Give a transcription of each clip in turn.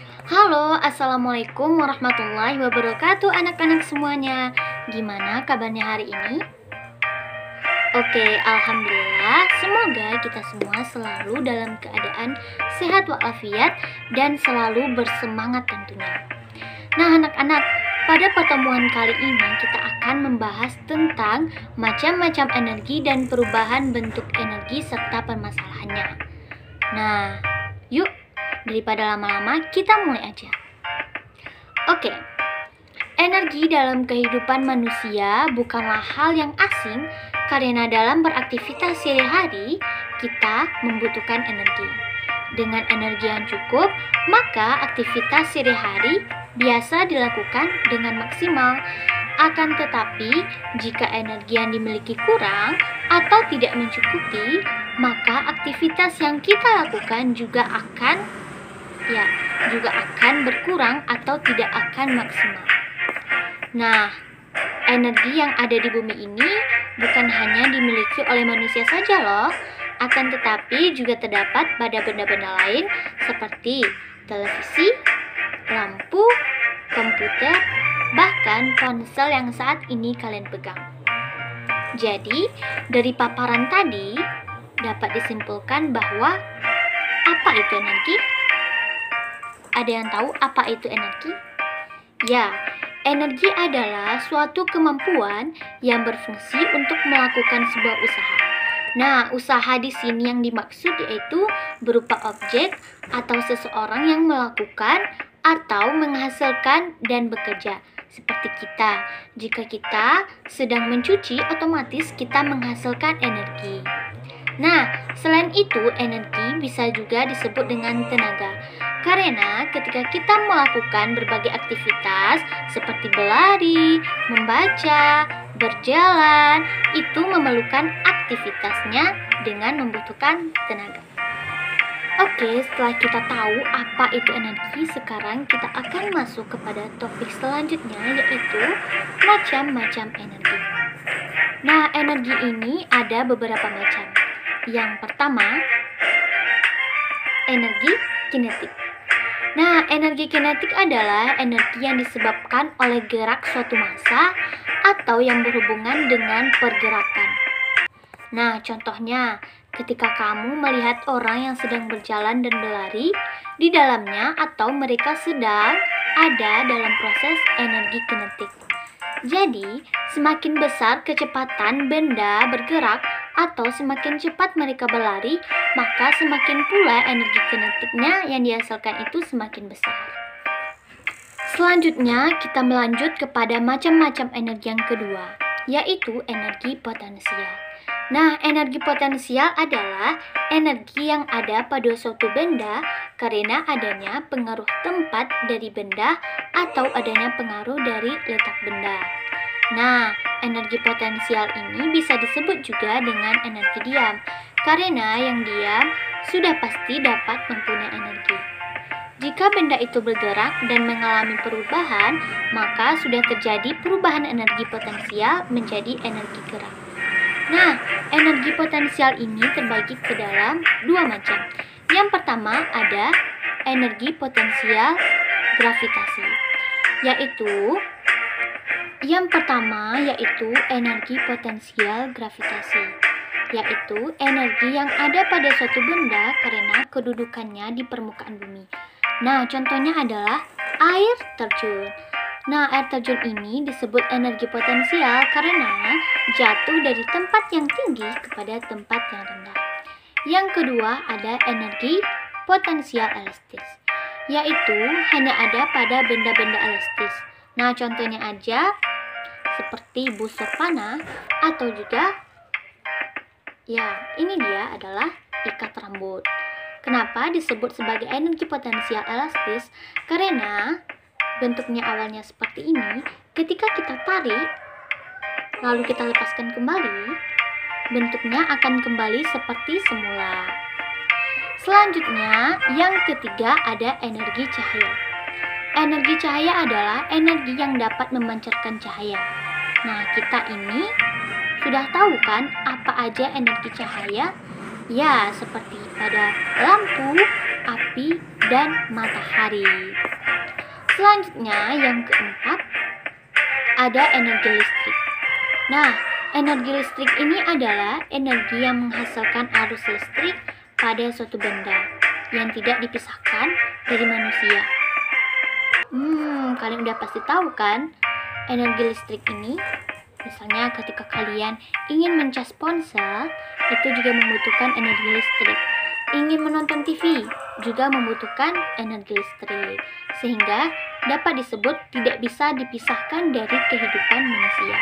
Halo, assalamualaikum warahmatullahi wabarakatuh, anak-anak semuanya. Gimana kabarnya hari ini? Oke, alhamdulillah. Semoga kita semua selalu dalam keadaan sehat walafiat dan selalu bersemangat tentunya. Nah, anak-anak, pada pertemuan kali ini kita akan membahas tentang macam-macam energi dan perubahan bentuk energi serta permasalahannya. Nah, yuk, daripada lama-lama kita mulai aja. Oke, energi dalam kehidupan manusia bukanlah hal yang asing karena dalam beraktivitas sehari-hari kita membutuhkan energi. Dengan energi yang cukup, maka aktivitas sehari-hari biasa dilakukan dengan maksimal. Akan tetapi, jika energi yang dimiliki kurang atau tidak mencukupi, maka aktivitas yang kita lakukan juga akan berkurang atau tidak akan maksimal. Nah, energi yang ada di bumi ini bukan hanya dimiliki oleh manusia saja loh, akan tetapi juga terdapat pada benda-benda lain seperti televisi, lampu, komputer, bahkan ponsel yang saat ini kalian pegang. Jadi, dari paparan tadi dapat disimpulkan bahwa apa itu energi? Ada yang tahu apa itu energi? Ya, energi adalah suatu kemampuan yang berfungsi untuk melakukan sebuah usaha. Nah, usaha di sini yang dimaksud yaitu berupa objek atau seseorang yang melakukan atau menghasilkan dan bekerja. Seperti kita, jika kita sedang mencuci, otomatis kita menghasilkan energi. Nah, selain itu, energi bisa juga disebut dengan tenaga. Karena ketika kita melakukan berbagai aktivitas seperti berlari, membaca, berjalan, itu memerlukan aktivitasnya dengan membutuhkan tenaga. Oke, setelah kita tahu apa itu energi, sekarang kita akan masuk kepada topik selanjutnya, yaitu macam-macam energi. Nah, energi ini ada beberapa macam. Yang pertama, energi kinetik. Nah, energi kinetik adalah energi yang disebabkan oleh gerak suatu massa atau yang berhubungan dengan pergerakan. Nah, contohnya, ketika kamu melihat orang yang sedang berjalan dan berlari, di dalamnya atau mereka sedang ada dalam proses energi kinetik. Jadi, semakin besar kecepatan benda bergerak atau semakin cepat mereka berlari, maka semakin pula energi kinetiknya yang dihasilkan itu semakin besar. Selanjutnya, kita melanjut kepada macam-macam energi yang kedua, yaitu energi potensial. Nah, energi potensial adalah energi yang ada pada suatu benda karena adanya pengaruh tempat dari benda atau adanya pengaruh dari letak benda. Nah, energi potensial ini bisa disebut juga dengan energi diam, karena yang diam sudah pasti dapat mempunyai energi. Jika benda itu bergerak dan mengalami perubahan, maka sudah terjadi perubahan energi potensial menjadi energi gerak. Nah, energi potensial ini terbagi ke dalam dua macam. Yang pertama ada energi potensial gravitasi, yaitu energi potensial gravitasi, yaitu energi yang ada pada suatu benda karena kedudukannya di permukaan bumi. Nah, contohnya adalah air terjun. Nah, air terjun ini disebut energi potensial karena jatuh dari tempat yang tinggi kepada tempat yang rendah. Yang kedua ada energi potensial elastis, yaitu hanya ada pada benda-benda elastis. Nah, contohnya aja seperti busur panah atau juga ini dia adalah ikat rambut. Kenapa disebut sebagai energi potensial elastis? Karena bentuknya awalnya seperti ini, ketika kita tarik lalu kita lepaskan kembali, bentuknya akan kembali seperti semula. Selanjutnya, yang ketiga ada energi cahaya. Energi cahaya adalah energi yang dapat memancarkan cahaya. Nah, kita ini sudah tahu kan apa aja energi cahaya? Ya, seperti pada lampu, api, dan matahari. Selanjutnya yang keempat ada energi listrik. Nah, energi listrik ini adalah energi yang menghasilkan arus listrik pada suatu benda yang tidak dipisahkan dari manusia. Kalian udah pasti tahu kan energi listrik ini? Misalnya ketika kalian ingin mencas ponsel, itu juga membutuhkan energi listrik. Ingin menonton TV juga membutuhkan energi listrik, sehingga dapat disebut tidak bisa dipisahkan dari kehidupan manusia.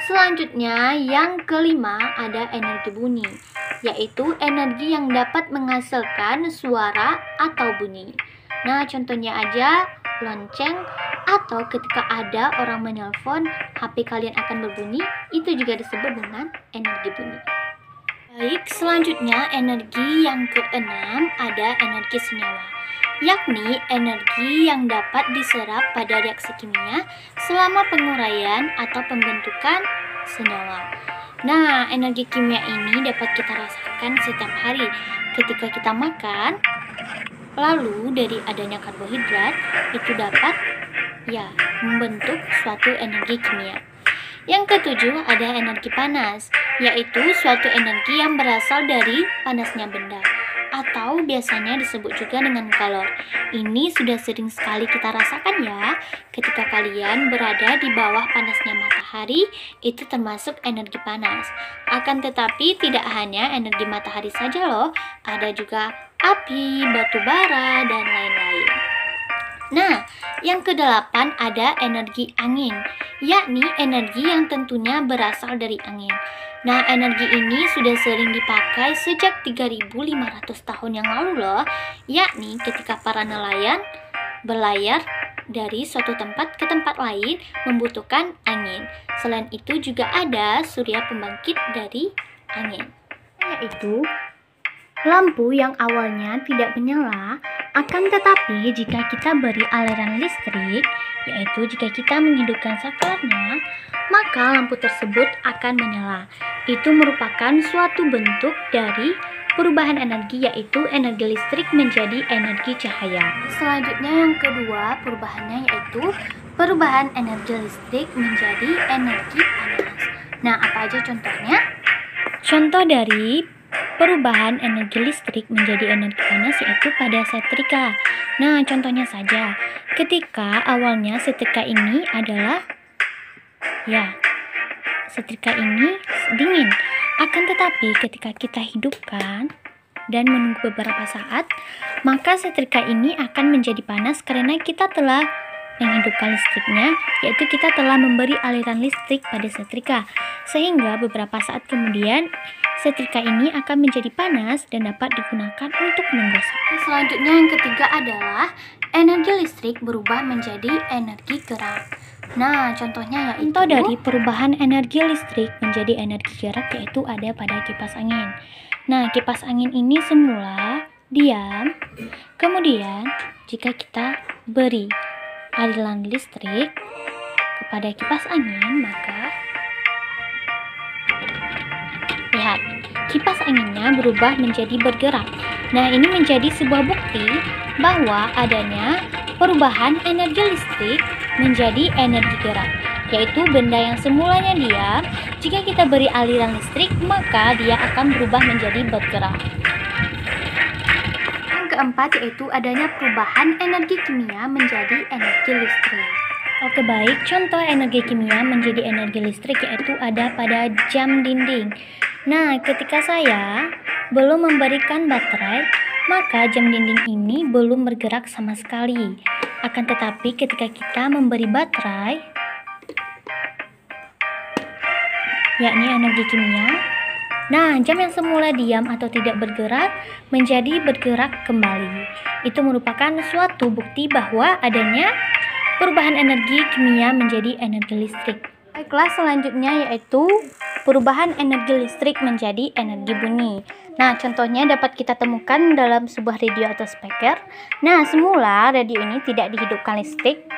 Selanjutnya yang kelima ada energi bunyi, yaitu energi yang dapat menghasilkan suara atau bunyi. Nah, contohnya aja lonceng, atau ketika ada orang menelpon, HP kalian akan berbunyi, itu juga disebut dengan energi bunyi. Baik, selanjutnya energi yang keenam ada energi senyawa, yakni energi yang dapat diserap pada reaksi kimia selama penguraian atau pembentukan senyawa. Nah, energi kimia ini dapat kita rasakan setiap hari ketika kita makan. Lalu dari adanya karbohidrat itu dapat membentuk suatu energi kimia. Yang ketujuh ada energi panas, yaitu suatu energi yang berasal dari panasnya benda, atau biasanya disebut juga dengan kalor. Ini sudah sering sekali kita rasakan ya, ketika kalian berada di bawah panasnya matahari, itu termasuk energi panas. Akan tetapi tidak hanya energi matahari saja loh, ada juga api, batu bara, dan lain-lain. Nah, yang kedelapan ada energi angin, yakni energi yang tentunya berasal dari angin. Nah, energi ini sudah sering dipakai sejak 3.500 tahun yang lalu loh, yakni ketika para nelayan berlayar dari suatu tempat ke tempat lain membutuhkan angin. Selain itu juga ada surya pembangkit dari angin, yaitu lampu yang awalnya tidak menyala, akan tetapi jika kita beri aliran listrik, yaitu jika kita menghidupkan saklarnya, maka lampu tersebut akan menyala. Itu merupakan suatu bentuk dari perubahan energi, yaitu energi listrik menjadi energi cahaya. Selanjutnya yang kedua perubahannya yaitu perubahan energi listrik menjadi energi panas. Nah, apa aja contohnya? Contoh dari perubahan energi listrik menjadi energi panas yaitu pada setrika. Nah, contohnya saja, ketika awalnya setrika ini adalah setrika ini dingin. Akan tetapi ketika kita hidupkan dan menunggu beberapa saat, maka setrika ini akan menjadi panas karena kita telah menghidupkan listriknya, yaitu kita telah memberi aliran listrik pada setrika, sehingga beberapa saat kemudian setrika ini akan menjadi panas dan dapat digunakan untuk menggosok. Selanjutnya yang ketiga adalah energi listrik berubah menjadi energi gerak. Nah, contohnya yaitu dari perubahan energi listrik menjadi energi gerak yaitu ada pada kipas angin. Nah, kipas angin ini semula diam, kemudian jika kita beri aliran listrik kepada kipas angin, maka lihat, kipas anginnya berubah menjadi bergerak. Nah, ini menjadi sebuah bukti bahwa adanya perubahan energi listrik menjadi energi gerak, yaitu benda yang semulanya diam, jika kita beri aliran listrik, maka dia akan berubah menjadi bergerak. Yang keempat yaitu adanya perubahan energi kimia menjadi energi listrik. Oke, baik, contoh energi kimia menjadi energi listrik yaitu ada pada jam dinding. Nah, ketika saya belum memberikan baterai, maka jam dinding ini belum bergerak sama sekali. Akan tetapi ketika kita memberi baterai, yakni energi kimia, nah, jam yang semula diam atau tidak bergerak menjadi bergerak kembali. Itu merupakan suatu bukti bahwa adanya perubahan energi kimia menjadi energi listrik. Baiklah, selanjutnya yaitu perubahan energi listrik menjadi energi bunyi. Nah, contohnya dapat kita temukan dalam sebuah radio atau speaker. Nah, semula radio ini tidak dihidupkan listrik,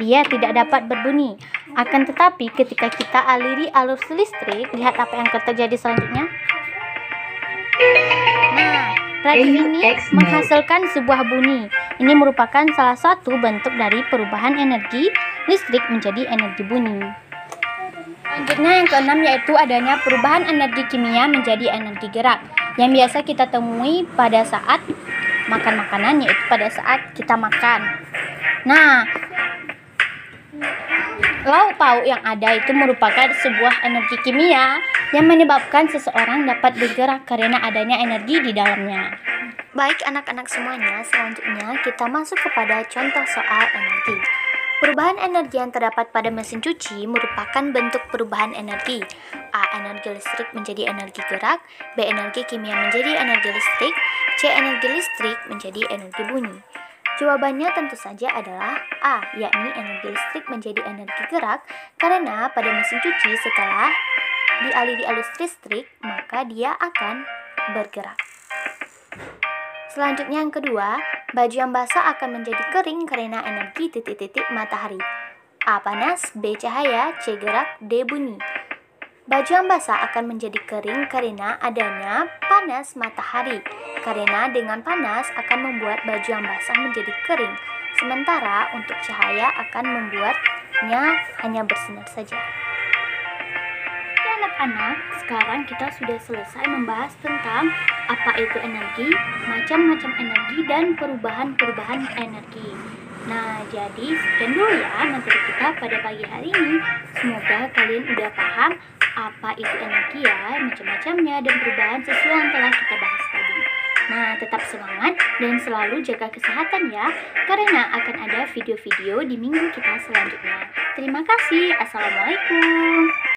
dia tidak dapat berbunyi. Akan tetapi ketika kita aliri arus listrik, lihat apa yang akan terjadi selanjutnya. Nah, Radio ini menghasilkan sebuah bunyi. Ini merupakan salah satu bentuk dari perubahan energi listrik menjadi energi bunyi. Selanjutnya yang keenam yaitu adanya perubahan energi kimia menjadi energi gerak yang biasa kita temui pada saat makan makanan, yaitu pada saat kita makan. Nah, lauk pauk yang ada itu merupakan sebuah energi kimia yang menyebabkan seseorang dapat bergerak karena adanya energi di dalamnya. Baik anak-anak semuanya, selanjutnya kita masuk kepada contoh soal energi. Perubahan energi yang terdapat pada mesin cuci merupakan bentuk perubahan energi. A. Energi listrik menjadi energi gerak. B. Energi kimia menjadi energi listrik. C. Energi listrik menjadi energi bunyi. Jawabannya tentu saja adalah A, yakni energi listrik menjadi energi gerak, karena pada mesin cuci setelah dialiri arus listrik, maka dia akan bergerak. Selanjutnya yang kedua, baju yang basah akan menjadi kering karena energi titik-titik matahari. A. Panas, B. Cahaya, C. Gerak, D. Bunyi. Baju yang basah akan menjadi kering karena adanya panas matahari. Karena dengan panas akan membuat baju yang basah menjadi kering. Sementara untuk cahaya akan membuatnya hanya bersinar saja. Anak-anak, sekarang kita sudah selesai membahas tentang apa itu energi, macam-macam energi, dan perubahan-perubahan energi. Nah, jadi sekian dulu ya materi kita pada pagi hari ini. Semoga kalian udah paham apa itu energi ya, macam-macamnya, dan perubahan sesuai yang telah kita bahas tadi. Nah, tetap semangat dan selalu jaga kesehatan ya, karena akan ada video-video di minggu kita selanjutnya. Terima kasih. Assalamualaikum.